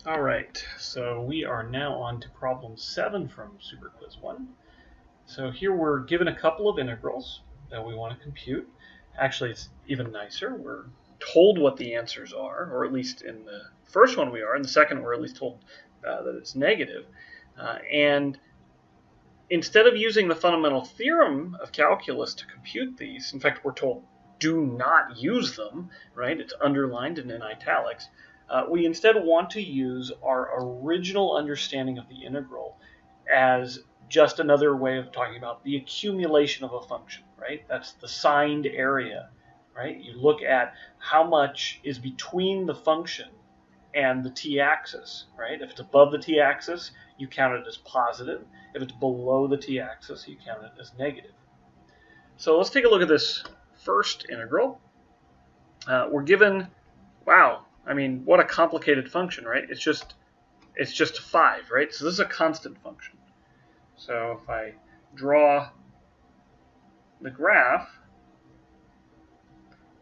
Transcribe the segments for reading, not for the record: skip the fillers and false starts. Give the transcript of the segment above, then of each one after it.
All right, so we are now on to problem 7 from Superquiz 1. So here we're given a couple of integrals that we want to compute. Actually, it's even nicer. We're told what the answers are, or at least in the first one we are. In the second, we're at least told that it's negative. And instead of using the fundamental theorem of calculus to compute these, in fact, we're told do not use them, right? It's underlined and in italics. We instead want to use our original understanding of the integral as just another way of talking about the accumulation of a function, right? That's the signed area, right? You look at how much is between the function and the t-axis, right? If it's above the t-axis, you count it as positive. If it's below the t-axis, you count it as negative. So let's take a look at this first integral. We're given, wow, I mean, what a complicated function, right? It's just 5, right? So this is a constant function. So if I draw the graph,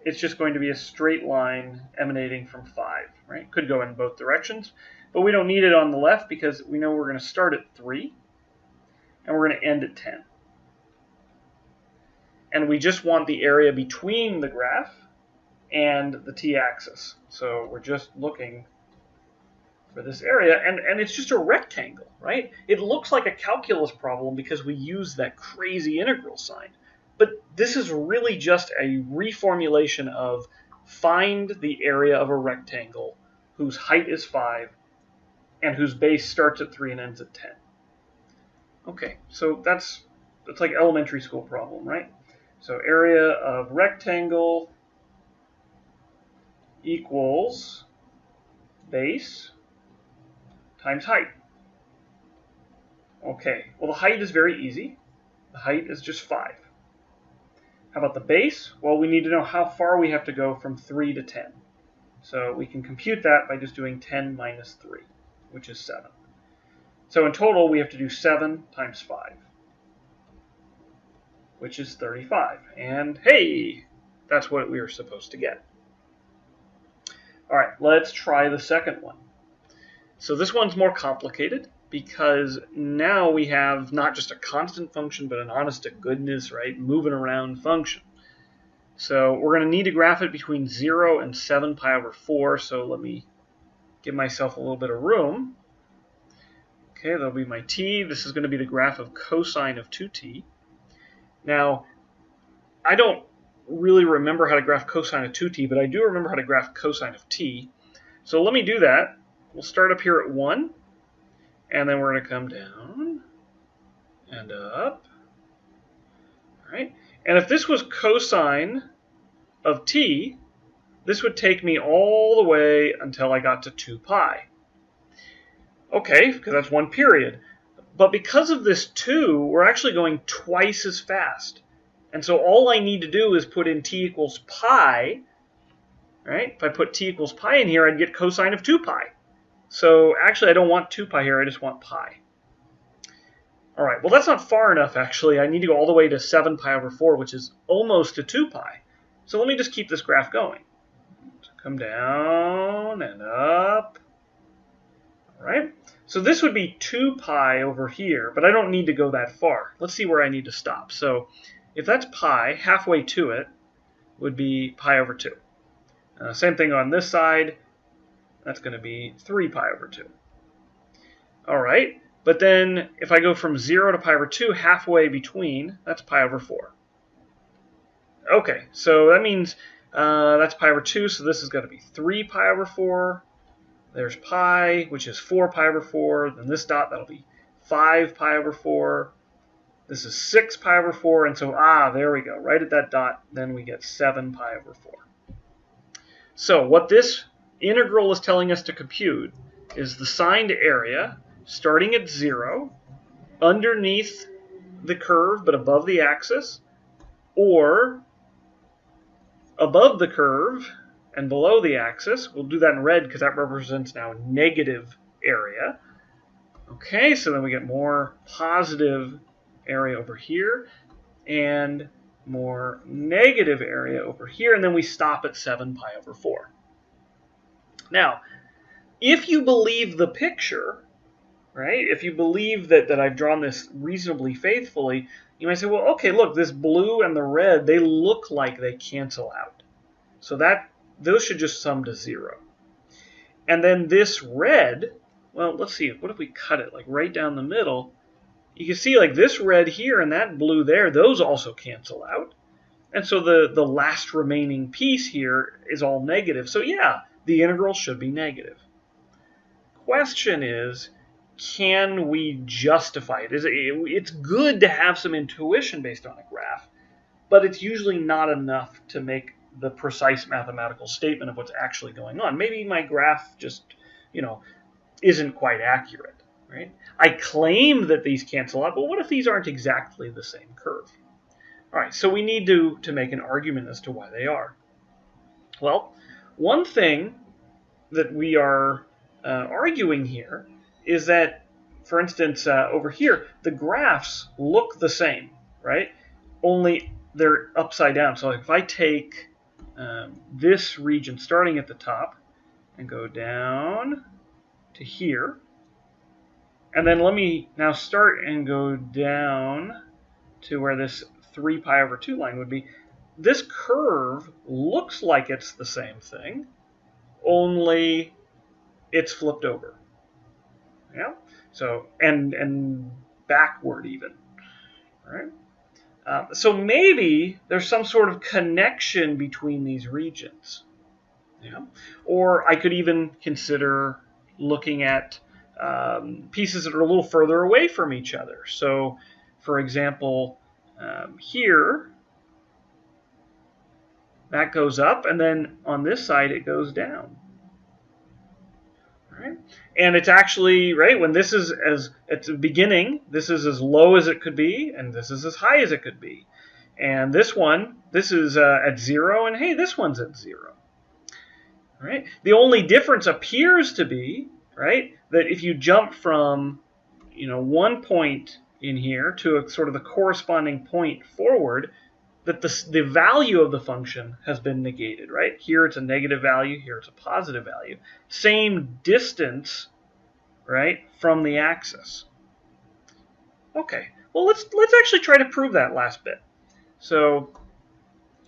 it's just going to be a straight line emanating from 5, right? Could go in both directions, but we don't need it on the left because we know we're going to start at 3 and we're going to end at 10. And we just want the area between the graph and the t-axis. So we're just looking for this area, and it's just a rectangle, right? It looks like a calculus problem because we use that crazy integral sign. But this is really just a reformulation of find the area of a rectangle whose height is 5 and whose base starts at 3 and ends at 10. Okay, so that's like elementary school problem, right? So area of rectangle equals base times height. Okay, well the height is very easy. The height is just 5. How about the base? Well, we need to know how far we have to go from 3 to 10. So we can compute that by just doing 10 minus 3, which is 7. So in total, we have to do 7 times 5, which is 35. And hey, that's what we were supposed to get. All right, let's try the second one. So this one's more complicated because now we have not just a constant function, but an honest to goodness, right, moving around function. So we're going to need to graph it between 0 and 7 pi over 4. So let me give myself a little bit of room. Okay, that'll be my t. This is going to be the graph of cosine of 2t. Now, I don't really remember how to graph cosine of 2t, but I do remember how to graph cosine of t. So let me do that. We'll start up here at 1, and then we're going to come down and up. All right. And if this was cosine of t, this would take me all the way until I got to 2 pi. Okay, because that's one period. But because of this 2, we're actually going twice as fast. And so all I need to do is put in t equals pi. Right? If I put t equals pi in here, I'd get cosine of 2 pi. So actually, I don't want 2 pi here. I just want pi. All right, well, that's not far enough, actually. I need to go all the way to 7 pi over 4, which is almost to 2 pi. So let me just keep this graph going. So come down and up. All right, so this would be 2 pi over here, but I don't need to go that far. Let's see where I need to stop. So if that's pi, halfway to it would be pi over 2. Same thing on this side. That's going to be 3 pi over 2. All right, but then if I go from 0 to pi over 2, halfway between, that's pi over 4. Okay, so that means that's pi over 2, so this is going to be 3 pi over 4. There's pi, which is 4 pi over 4. Then this dot, that'll be 5 pi over 4. This is 6 pi over 4, and so, there we go. Right at that dot, then we get 7 pi over 4. So what this integral is telling us to compute is the signed area starting at 0 underneath the curve but above the axis, or above the curve and below the axis. We'll do that in red because that represents now negative area. Okay, so then we get more positive area over here and more negative area over here, and then we stop at 7 pi over 4. Now, if you believe the picture, right, if you believe that I've drawn this reasonably faithfully, you might say, well, okay, look, this blue and the red, they look like they cancel out. So those should just sum to 0. And then this red, well, let's see, what if we cut it like right down the middle? You can see like this red here and that blue there, those also cancel out. And so the last remaining piece here is all negative. So yeah, the integral should be negative. Question is, can we justify it? It's good to have some intuition based on a graph, but it's usually not enough to make the precise mathematical statement of what's actually going on. Maybe my graph just, isn't quite accurate, right? I claim that these cancel out, but what if these aren't exactly the same curve? All right, so we need to make an argument as to why they are. Well, one thing that we are arguing here is that, for instance, over here, the graphs look the same, right? Only they're upside down. So if I take this region starting at the top and go down to here, and then let me now start and go down to where this 3 pi over 2 line would be, this curve looks like it's the same thing, only it's flipped over. Yeah. So and backward even. All right. So maybe there's some sort of connection between these regions. Yeah. Or I could even consider looking at pieces that are a little further away from each other. So, for example, here, that goes up, and then on this side it goes down. Right? And it's actually, right, when this is at the beginning, this is as low as it could be, and this is as high as it could be. And this is at 0, and hey, this one's at 0. Right? The only difference appears to be, right, that if you jump from, one point in here to a sort of the corresponding point forward, that the value of the function has been negated, right? Here it's a negative value, here it's a positive value. Same distance, right, from the axis. Okay, well, let's actually try to prove that last bit. So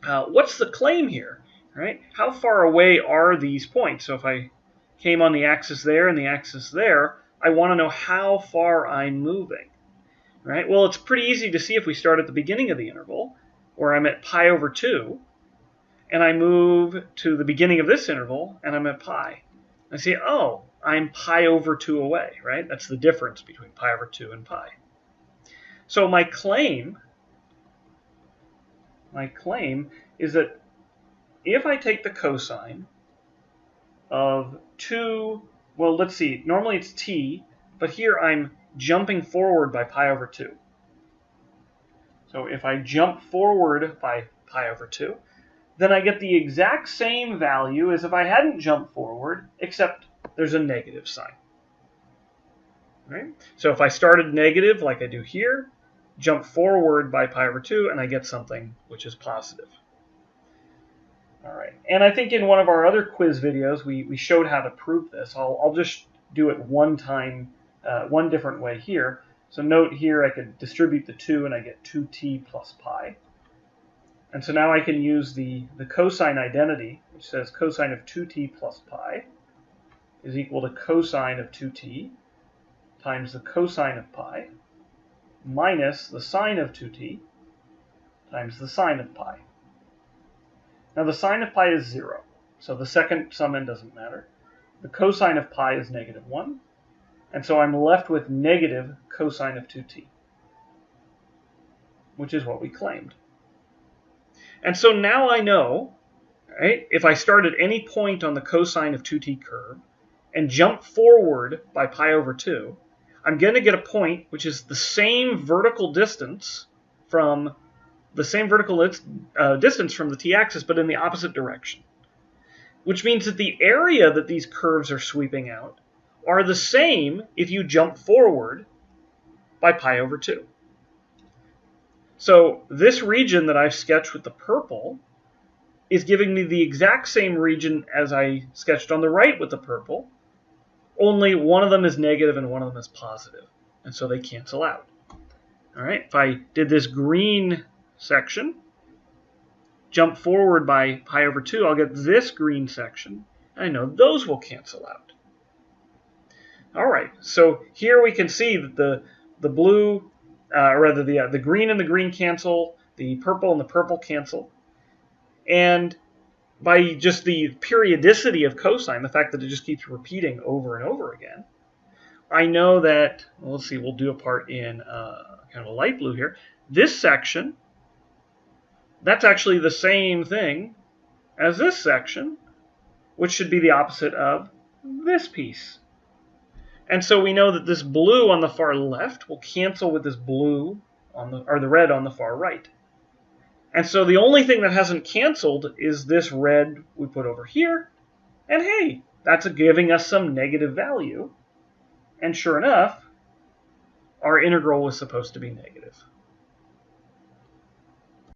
what's the claim here, right? How far away are these points? So if I came on the axis there and the axis there, I want to know how far I'm moving, right? Well, it's pretty easy to see if we start at the beginning of the interval, where I'm at pi over 2, and I move to the beginning of this interval, and I'm at pi. I see, oh, I'm pi over 2 away, right? That's the difference between pi over 2 and pi. So my claim is that if I take the cosine of 2, well, let's see, normally it's t, but here I'm jumping forward by pi over 2. So if I jump forward by pi over 2, then I get the exact same value as if I hadn't jumped forward, except there's a negative sign. Right? So if I started negative like I do here, jump forward by pi over 2, and I get something which is positive. All right. And I think in one of our other quiz videos, we showed how to prove this. I'll just do it one different way here. So note here I could distribute the 2 and I get 2t plus pi. And so now I can use the cosine identity, which says cosine of 2t plus pi is equal to cosine of 2t times the cosine of pi minus the sine of 2t times the sine of pi. Now the sine of pi is 0, so the second sum in doesn't matter. The cosine of pi is -1. And so I'm left with negative cosine of 2t, which is what we claimed. And so now I know, right, if I start at any point on the cosine of 2t curve and jump forward by pi over 2, I'm going to get a point which is the same vertical distance from the t-axis, but in the opposite direction. Which means that the area that these curves are sweeping out are the same if you jump forward by pi over 2. So this region that I've sketched with the purple is giving me the exact same region as I sketched on the right with the purple, only one of them is negative and one of them is positive. And so they cancel out. All right, if I did this green section, jump forward by pi over 2, I'll get this green section. I know those will cancel out. All right, so here we can see that the blue, the green and the green cancel, the purple and the purple cancel. And by just the periodicity of cosine, the fact that it just keeps repeating over and over again, I know that, well, let's see, we'll do a part in kind of a light blue here. This section, that's actually the same thing as this section, which should be the opposite of this piece. And so we know that this blue on the far left will cancel with this blue or the red on the far right. And so the only thing that hasn't canceled is this red we put over here. And hey, that's giving us some negative value. And sure enough, our integral was supposed to be negative.